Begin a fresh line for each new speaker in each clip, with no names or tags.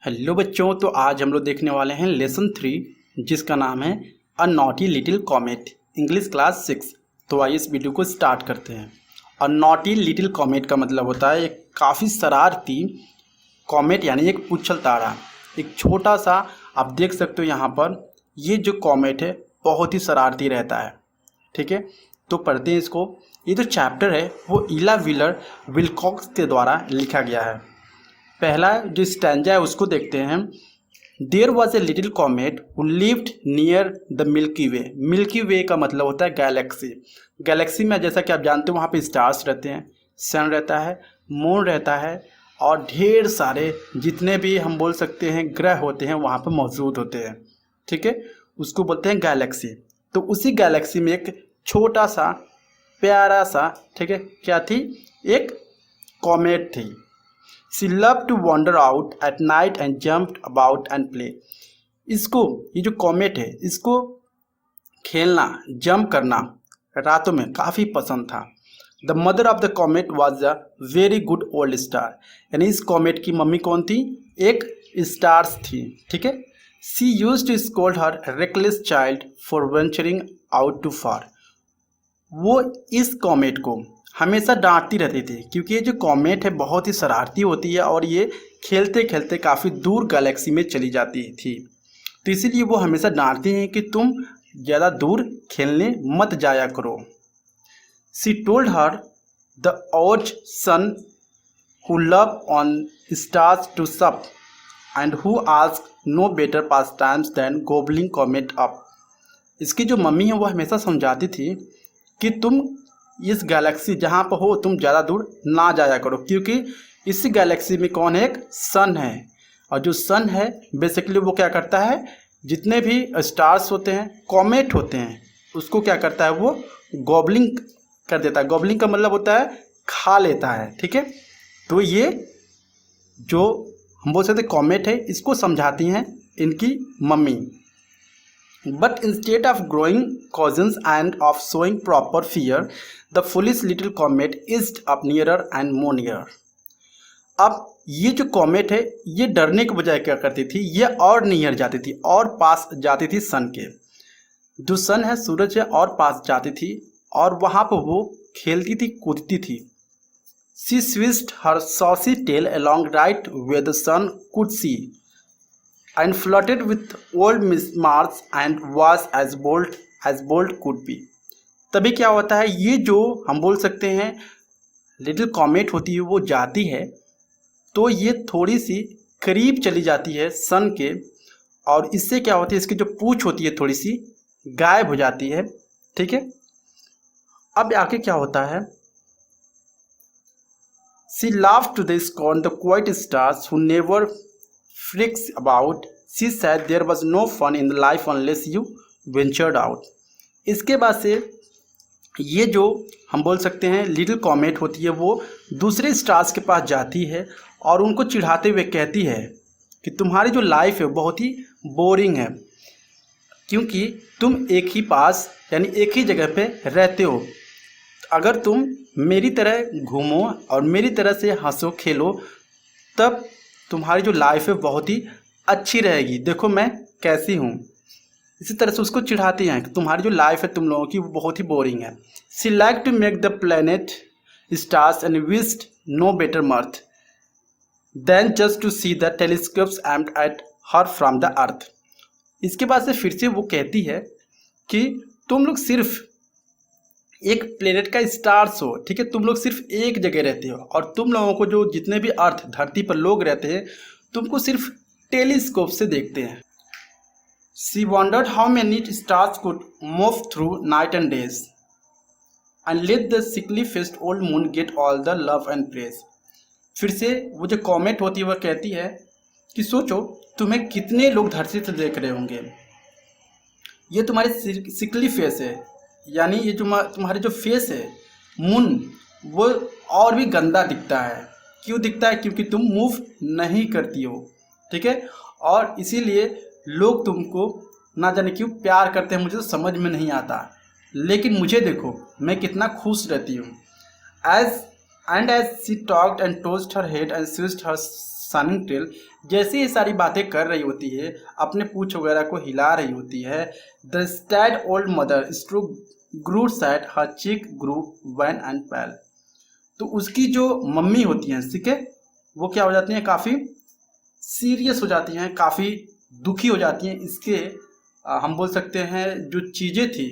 Hello बच्चों, तो आज हम लोग देखने वाले हैं लेसन 3 जिसका नाम है अ naughty little comet, English class 6। तो आइए इस वीडियो को स्टार्ट करते हैं। अ नॉटी लिटिल कॉमेट का मतलब होता है एक काफ़ी शरारती कॉमेट, यानी एक पुच्छल तारा, एक छोटा सा। आप देख सकते हो यहाँ पर ये जो कॉमेट है बहुत ही शरारती रहता है। ठीक है, तो पढ़ते हैं इसको। ये जो चैप्टर है वो इला व्हीलर विलकॉक्स के द्वारा लिखा गया है। पहला जो स्टैंजा है उसको देखते हैं। There was a little comet who lived near the Milky Way. Milky Way का मतलब होता है गैलेक्सी। गैलेक्सी में जैसा कि आप जानते हो वहाँ पे स्टार्स रहते हैं, सन रहता है, मून रहता है और ढेर सारे जितने भी हम बोल सकते हैं ग्रह होते हैं वहाँ पे मौजूद होते हैं। ठीक है, उसको बोलते हैं गैलेक्सी। तो उसी गैलेक्सी में एक छोटा सा प्यारा सा, ठीक है, क्या थी, एक कॉमेट थी। She loved to wander out at night and jumped about and play. इसको, ये जो कॉमेट है, इसको खेलना, जंप करना रातों में काफ़ी पसंद था। The mother of the comet was a very good old star. यानी इस कॉमेट की मम्मी कौन थी? एक स्टार्स थी। ठीक है, she used to scold her reckless child for venturing out too far. वो इस कॉमेट को हमेशा डांटती रहती थी क्योंकि ये जो कॉमेट है बहुत ही शरारती होती है और ये खेलते खेलते काफ़ी दूर गैलेक्सी में चली जाती थी। तो इसीलिए वो हमेशा डांटती हैं कि तुम ज़्यादा दूर खेलने मत जाया करो। सी टोल्ड हर द ओज sun who love on stars to sup and who ask no better pastimes than gobbling comet up. इसकी जो मम्मी है वो हमेशा समझाती थी कि तुम इस गैलेक्सी जहाँ पर हो तुम ज़्यादा दूर ना जाया करो, क्योंकि इस गैलेक्सी में कौन है? एक सन है। और जो सन है बेसिकली वो क्या करता है, जितने भी स्टार्स होते हैं, कॉमेट होते हैं, उसको क्या करता है, वो गॉबलिंग कर देता है। गॉबलिंग का मतलब होता है खा लेता है। ठीक है, तो ये जो हम बोल सकते कॉमेट है इसको समझाती हैं इनकी mummy. But instead of growing cousins and of showing proper fear, the foolish little comet eased up nearer and more near. अब ये जो कॉमेट है ये डरने के बजाय क्या करती थी, ये और नियर जाती थी और पास जाती थी सन के। जो सन है, सूरज है, और पास जाती थी और वहाँ पर वो खेलती थी, कूदती थी। She switched her saucy tail along right where the sun could see and flirted with old Miss Mars and was as bold could be. तभी क्या होता है, ये जो हम बोल सकते हैं लिटिल कॉमेट होती है वो जाती है तो ये थोड़ी सी करीब चली जाती है सन के, और इससे क्या होती है, इसकी जो पूंछ होती है थोड़ी सी गायब हो जाती है। ठीक है, अब आके क्या होता है, She laughed to the scorn the quiet stars who never freaks about. She said there was no fun in life unless you ventured out. इसके बाद से ये जो हम बोल सकते हैं लिटिल कॉमेट होती है वो दूसरे स्टार्स के पास जाती है और उनको चिढ़ाते हुए कहती है कि तुम्हारी जो लाइफ है बहुत ही बोरिंग है, क्योंकि तुम एक ही पास यानी एक ही जगह पे रहते हो। अगर तुम मेरी तरह घूमो और मेरी तरह से हंसो खेलो तब तुम्हारी जो लाइफ है बहुत ही अच्छी रहेगी। देखो मैं कैसी हूँ। इसी तरह से उसको चिढ़ाती हैं कि तुम्हारी जो लाइफ है तुम लोगों की वो बहुत ही बोरिंग है। She like to make the planet stars and wished no better mirth than just to see the telescopes aimed at her from the earth. इसके बाद से फिर से वो कहती है कि तुम लोग सिर्फ एक प्लेनेट का स्टार्स हो। ठीक है, तुम लोग सिर्फ एक जगह रहते हो और तुम लोगों को जो जितने भी अर्थ धरती पर लोग रहते हैं तुमको सिर्फ टेलीस्कोप से देखते हैं। She wondered how many stars could move through night and days and let the sickly faced old moon get all the love and praise. फिर से वो जो कॉमेट होती है वह कहती है कि सोचो तुम्हें कितने लोग धरती से देख रहे होंगे। ये तुम्हारे सिकली फेस है, यानी ये जो तुम्हारे जो फेस है मून, वो और भी गंदा दिखता है। क्यों दिखता है? क्योंकि तुम मूव नहीं करती हो। ठीक है, और इसीलिए लोग तुमको ना जाने क्यों प्यार करते हैं, मुझे तो समझ में नहीं आता, लेकिन मुझे देखो मैं कितना खुश रहती हूँ। As she talked and tossed her head and switched her shining trail, जैसे ये सारी बातें कर रही होती है, अपने पूंछ वगैरह को हिला रही होती है, the staid old mother stroke grew sad her cheek grew wan and pale. तो उसकी जो मम्मी होती हैं, ठीक है, वो क्या हो जाती हैं, काफ़ी सीरियस हो जाती हैं, काफ़ी दुखी हो जाती हैं। इसके हम बोल सकते हैं जो चीज़ें थी,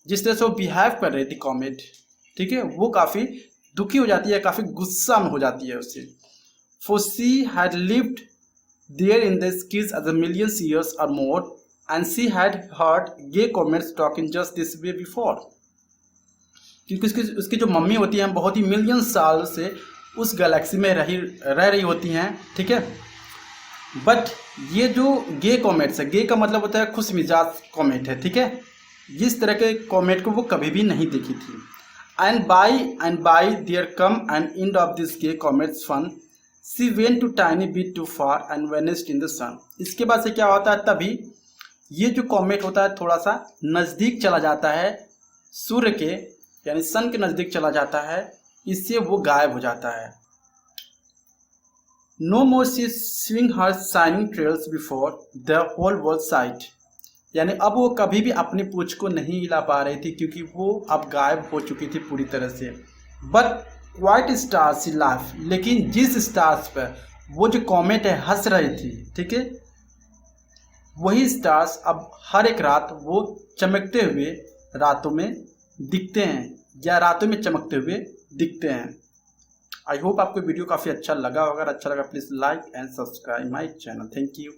जिस तरह से वो बिहेव कर रही थी कॉमेट, ठीक है, वो काफ़ी दुखी हो जाती है, काफ़ी गुस्सा में हो जाती है उससे। For she had lived there in the skills as a millions years और more and she had heard gay comets talking just this way before. क्योंकि उसकी जो मम्मी होती हैं बहुत ही मिलियन साल से उस गैलेक्सी में रह रही होती हैं, ठीक है। बट ये जो गे कॉमेट्स है, गे का मतलब होता है खुश मिजाज कॉमेट है, ठीक है, जिस तरह के कॉमेट को वो कभी भी नहीं देखी थी। And by there come and end of this gay comets fun she went to tiny bit too far and vanished in the sun. इसके बाद से क्या होता है, तभी ये जो कॉमेट होता है थोड़ा सा नज़दीक चला जाता है सूर्य के, यानी सन के नज़दीक चला जाता है, इससे वो गायब हो जाता है। No more she swing her shining trails before the whole world sight, यानी अब वो कभी भी अपनी पूंछ को नहीं हिला पा रही थी क्योंकि वो अब गायब हो चुकी थी पूरी तरह से। But white stars see life, लेकिन जिस स्टार्स पर वो जो कॉमेट है हंस रही थी, ठीक है, वही स्टार्स अब हर एक रात वो चमकते हुए रातों में दिखते हैं, या रातों में चमकते हुए दिखते हैं। आई होप आपको वीडियो काफ़ी अच्छा लगा होगा। अच्छा लगा please like and subscribe my channel. Thank you.